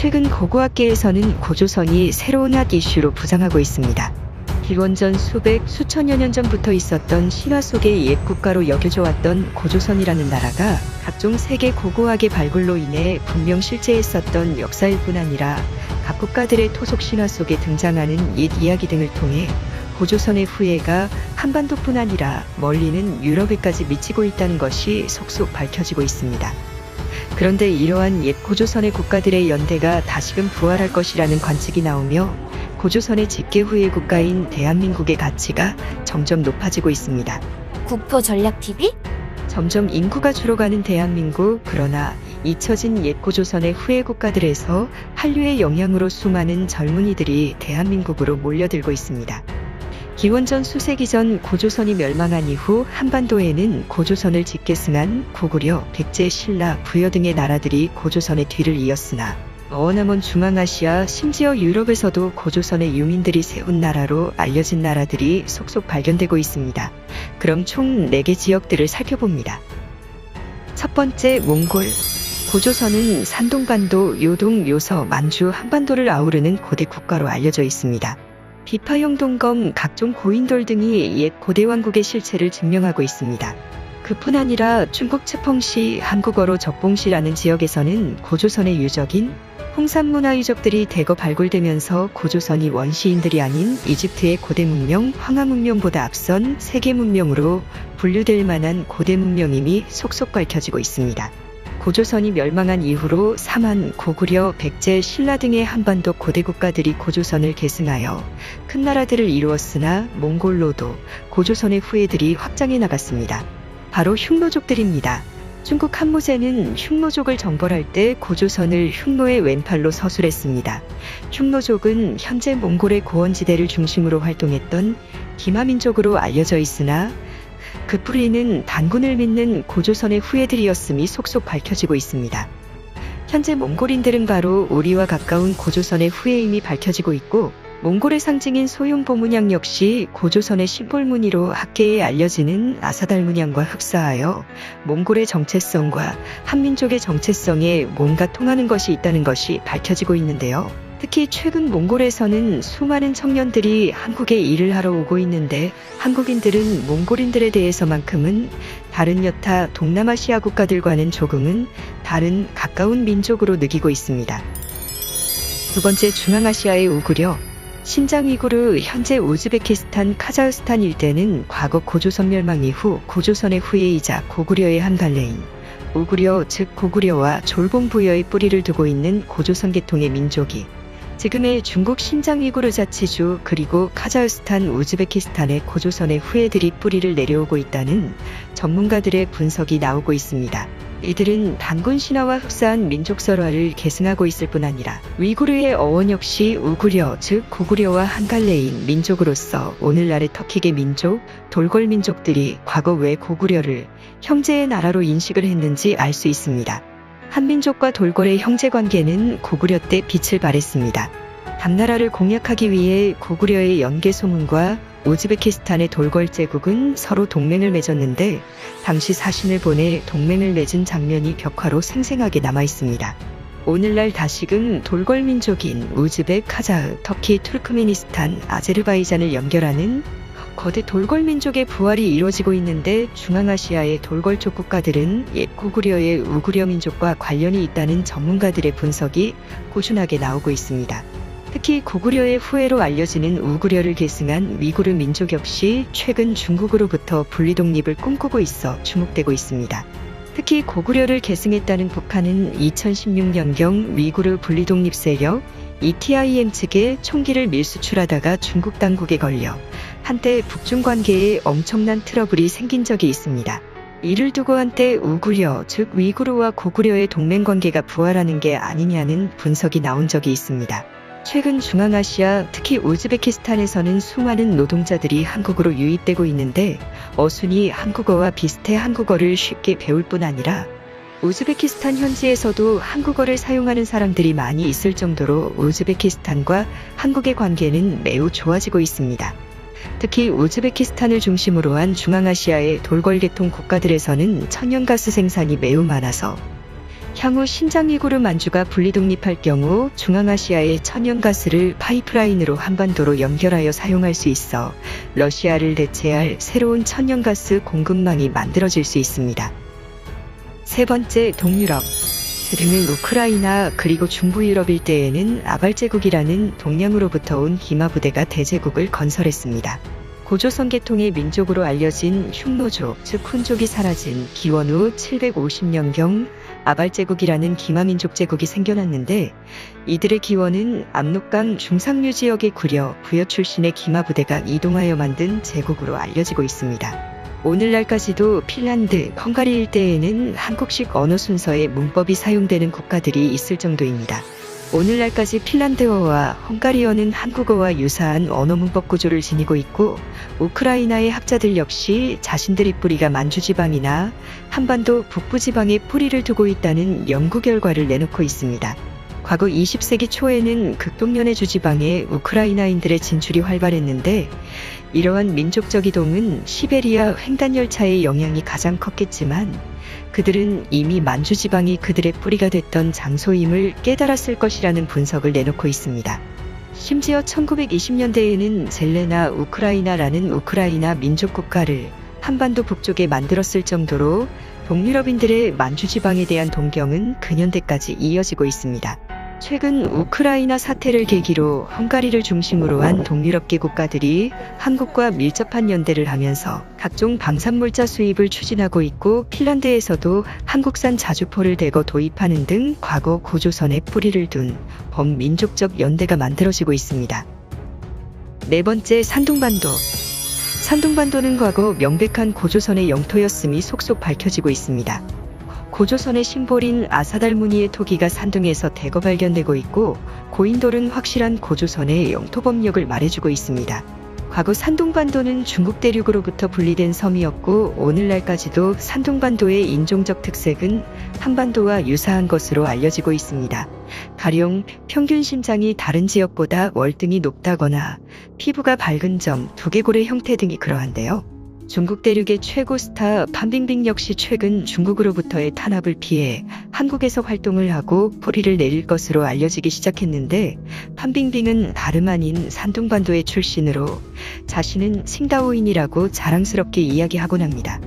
최근 고고학계에서는 고조선이 새로운 핫 이슈로 부상하고 있습니다. 기원전 수백, 수천여 년 전부터 있었던 신화 속의 옛 국가로 여겨져 왔던 고조선이라는 나라가 각종 세계 고고학의 발굴로 인해 분명 실제했었던 역사일 뿐 아니라 각 국가들의 토속 신화 속에 등장하는 옛 이야기 등을 통해 고조선의 후예가 한반도뿐 아니라 멀리는 유럽에까지 미치고 있다는 것이 속속 밝혀지고 있습니다. 그런데 이러한 옛 고조선의 국가들의 연대가 다시금 부활할 것이라는 관측이 나오며 고조선의 직계 후예 국가인 대한민국의 가치가 점점 높아지고 있습니다. 국토전략TV? 점점 인구가 줄어가는 대한민국, 그러나 잊혀진 옛 고조선의 후예 국가들에서 한류의 영향으로 수많은 젊은이들이 대한민국으로 몰려들고 있습니다. 기원전 수세기 전 고조선이 멸망한 이후 한반도에는 고조선을 직계승한 고구려, 백제, 신라, 부여 등의 나라들이 고조선의 뒤를 이었으나 머나먼 중앙아시아, 심지어 유럽에서도 고조선의 유민들이 세운 나라로 알려진 나라들이 속속 발견되고 있습니다. 그럼 총 4개 지역들을 살펴봅니다. 첫 번째, 몽골. 고조선은 산동반도, 요동, 요서, 만주, 한반도를 아우르는 고대 국가로 알려져 있습니다. 비파형 동검, 각종 고인돌 등이 옛 고대 왕국의 실체를 증명하고 있습니다. 그뿐 아니라 중국 츠펑시, 한국어로 적봉시라는 지역에서는 고조선의 유적인 홍산 문화 유적들이 대거 발굴되면서 고조선이 원시인들이 아닌 이집트의 고대 문명, 황하 문명보다 앞선 세계 문명으로 분류될 만한 고대 문명임이 속속 밝혀지고 있습니다. 고조선이 멸망한 이후로 사만, 고구려, 백제, 신라 등의 한반도 고대 국가들이 고조선을 계승하여 큰 나라들을 이루었으나 몽골로도 고조선의 후예들이 확장해 나갔습니다. 바로 흉노족들입니다. 중국 한무제는 흉노족을 정벌할 때 고조선을 흉노의 왼팔로 서술했습니다. 흉노족은 현재 몽골의 고원지대를 중심으로 활동했던 기마민족으로 알려져 있으나 그 뿌리는 단군을 믿는 고조선의 후예들이었음이 속속 밝혀지고 있습니다. 현재 몽골인들은 바로 우리와 가까운 고조선의 후예임이 밝혀지고 있고, 몽골의 상징인 소윤보문양 역시 고조선의 심볼무늬로 학계에 알려지는 아사달문양과 흡사하여 몽골의 정체성과 한민족의 정체성에 뭔가 통하는 것이 있다는 것이 밝혀지고 있는데요. 특히 최근 몽골에서는 수많은 청년들이 한국에 일을 하러 오고 있는데 한국인들은 몽골인들에 대해서만큼은 다른 여타 동남아시아 국가들과는 조금은 다른 가까운 민족으로 느끼고 있습니다. 두 번째, 중앙아시아의 우구려. 신장 위구르, 현재 우즈베키스탄, 카자흐스탄 일대는 과거 고조선 멸망 이후 고조선의 후예이자 고구려의 한 갈래인 우구려, 즉 고구려와 졸봉 부여의 뿌리를 두고 있는 고조선 계통의 민족이 지금의 중국 신장 위구르 자치주 그리고 카자흐스탄, 우즈베키스탄의 고조선의 후예들이 뿌리를 내려오고 있다는 전문가들의 분석이 나오고 있습니다. 이들은 단군 신화와 흡사한 민족 설화를 계승하고 있을 뿐 아니라 위구르의 어원 역시 우구려, 즉 고구려와 한 갈래인 민족으로서 오늘날의 터키계 민족, 돌궐 민족들이 과거 왜 고구려를 형제의 나라로 인식을 했는지 알 수 있습니다. 한민족과 돌궐의 형제관계는 고구려 때 빛을 발했습니다. 당나라를 공략하기 위해 고구려의 연개소문과 우즈베키스탄의 돌궐 제국은 서로 동맹을 맺었는데 당시 사신을 보내 동맹을 맺은 장면이 벽화로 생생하게 남아있습니다. 오늘날 다시금 돌궐 민족인 우즈벡, 카자흐, 터키, 투르크메니스탄, 아제르바이잔을 연결하는 거대 돌궐 민족의 부활이 이루어지고 있는데 중앙아시아의 돌궐족 국가들은 옛 고구려의 우구려 민족과 관련이 있다는 전문가들의 분석이 꾸준하게 나오고 있습니다. 특히 고구려의 후예로 알려지는 우구려를 계승한 위구르 민족 역시 최근 중국으로부터 분리 독립을 꿈꾸고 있어 주목되고 있습니다. 특히 고구려를 계승했다는 북한은 2016년경 위구르 분리 독립 세력 ETIM 측에 총기를 밀수출하다가 중국 당국에 걸려 한때 북중 관계에 엄청난 트러블이 생긴 적이 있습니다. 이를 두고 한때 우구려, 즉 위구르와 고구려의 동맹관계가 부활하는 게 아니냐는 분석이 나온 적이 있습니다. 최근 중앙아시아, 특히 우즈베키스탄에서는 수많은 노동자들이 한국으로 유입되고 있는데 어순이 한국어와 비슷해 한국어를 쉽게 배울 뿐 아니라 우즈베키스탄 현지에서도 한국어를 사용하는 사람들이 많이 있을 정도로 우즈베키스탄과 한국의 관계는 매우 좋아지고 있습니다. 특히 우즈베키스탄을 중심으로 한 중앙아시아의 돌궐 계통 국가들에서는 천연가스 생산이 매우 많아서 향후 신장위구르 만주가 분리독립할 경우 중앙아시아의 천연가스를 파이프라인으로 한반도로 연결하여 사용할 수 있어 러시아를 대체할 새로운 천연가스 공급망이 만들어질 수 있습니다. 세 번째, 동유럽. 등은 우크라이나 그리고 중부 유럽 일대에는 아발제국이라는 동양으로부터 온 기마부대가 대제국을 건설했습니다. 고조선 계통의 민족으로 알려진 흉노족, 즉 훈족이 사라진 기원 후 750년경 아발제국이라는 기마민족 제국이 생겨났는데, 이들의 기원은 압록강 중상류 지역의 구려, 부여 출신의 기마부대가 이동하여 만든 제국으로 알려지고 있습니다. 오늘날까지도 핀란드, 헝가리 일대에는 한국식 언어 순서의 문법이 사용되는 국가들이 있을 정도입니다. 오늘날까지 핀란드어와 헝가리어는 한국어와 유사한 언어 문법 구조를 지니고 있고, 우크라이나의 학자들 역시 자신들의 뿌리가 만주지방이나 한반도 북부지방에 뿌리를 두고 있다는 연구 결과를 내놓고 있습니다. 과거 20세기 초에는 극동연해 주지방에 우크라이나인들의 진출이 활발했는데, 이러한 민족적 이동은 시베리아 횡단열차의 영향이 가장 컸겠지만, 그들은 이미 만주지방이 그들의 뿌리가 됐던 장소임을 깨달았을 것이라는 분석을 내놓고 있습니다. 심지어 1920년대에는 젤레나 우크라이나라는 우크라이나 민족국가를 한반도 북쪽에 만들었을 정도로 동유럽인들의 만주지방에 대한 동경은 근현대까지 이어지고 있습니다. 최근 우크라이나 사태를 계기로 헝가리를 중심으로 한 동유럽계 국가들이 한국과 밀접한 연대를 하면서 각종 방산물자 수입을 추진하고 있고, 핀란드에서도 한국산 자주포를 대거 도입하는 등 과거 고조선에 뿌리를 둔 범민족적 연대가 만들어지고 있습니다. 네 번째, 산둥반도. 산둥반도는 과거 명백한 고조선의 영토였음이 속속 밝혀지고 있습니다. 고조선의 심볼인 아사달무니의 토기가 산둥에서 대거 발견되고 있고, 고인돌은 확실한 고조선의 영토 범력을 말해주고 있습니다. 과거 산둥반도는 중국 대륙으로부터 분리된 섬이었고, 오늘날까지도 산둥반도의 인종적 특색은 한반도와 유사한 것으로 알려지고 있습니다. 가령 평균 심장이 다른 지역보다 월등히 높다거나 피부가 밝은 점, 두개골의 형태 등이 그러한데요. 중국 대륙의 최고 스타 판빙빙 역시 최근 중국으로부터의 탄압을 피해 한국에서 활동을 하고 뿌리를 내릴 것으로 알려지기 시작했는데, 판빙빙은 다름 아닌 산둥반도의 출신으로 자신은 칭다오인이라고 자랑스럽게 이야기하곤 합니다.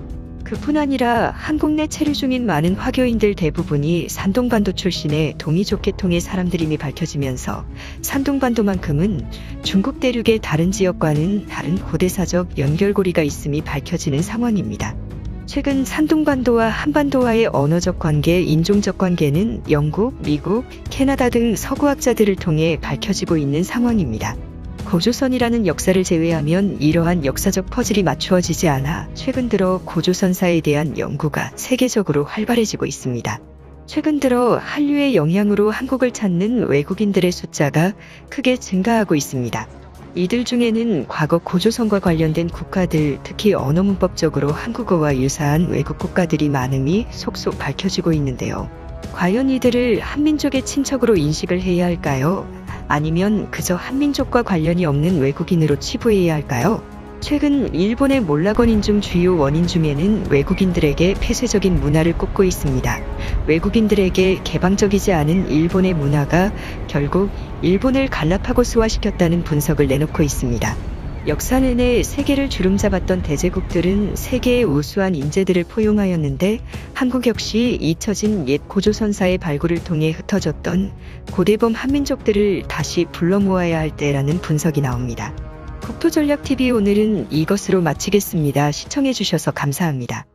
그뿐 아니라 한국 내 체류 중인 많은 화교인들 대부분이 산둥반도 출신의 동이족 계통의 사람들임이 밝혀지면서 산둥반도만큼은 중국 대륙의 다른 지역과는 다른 고대사적 연결고리가 있음이 밝혀지는 상황입니다. 최근 산둥반도와 한반도와의 언어적 관계, 인종적 관계는 영국, 미국, 캐나다 등 서구학자들을 통해 밝혀지고 있는 상황입니다. 고조선이라는 역사를 제외하면 이러한 역사적 퍼즐이 맞추어지지 않아 최근 들어 고조선사에 대한 연구가 세계적으로 활발해지고 있습니다. 최근 들어 한류의 영향으로 한국을 찾는 외국인들의 숫자가 크게 증가하고 있습니다. 이들 중에는 과거 고조선과 관련된 국가들, 특히 언어문법적으로 한국어와 유사한 외국 국가들이 많음이 속속 밝혀지고 있는데요. 과연 이들을 한민족의 친척으로 인식을 해야 할까요? 아니면 그저 한민족과 관련이 없는 외국인으로 치부해야 할까요? 최근 일본의 몰락원 인중 주요 원인 중에는 외국인들에게 폐쇄적인 문화를 꼽고 있습니다. 외국인들에게 개방적이지 않은 일본의 문화가 결국 일본을 갈라파고스화시켰다는 분석을 내놓고 있습니다. 역사 내내 세계를 주름잡았던 대제국들은 세계의 우수한 인재들을 포용하였는데, 한국 역시 잊혀진 옛 고조선사의 발굴을 통해 흩어졌던 고대범 한민족들을 다시 불러 모아야 할 때라는 분석이 나옵니다. 국토전략TV 오늘은 이것으로 마치겠습니다. 시청해주셔서 감사합니다.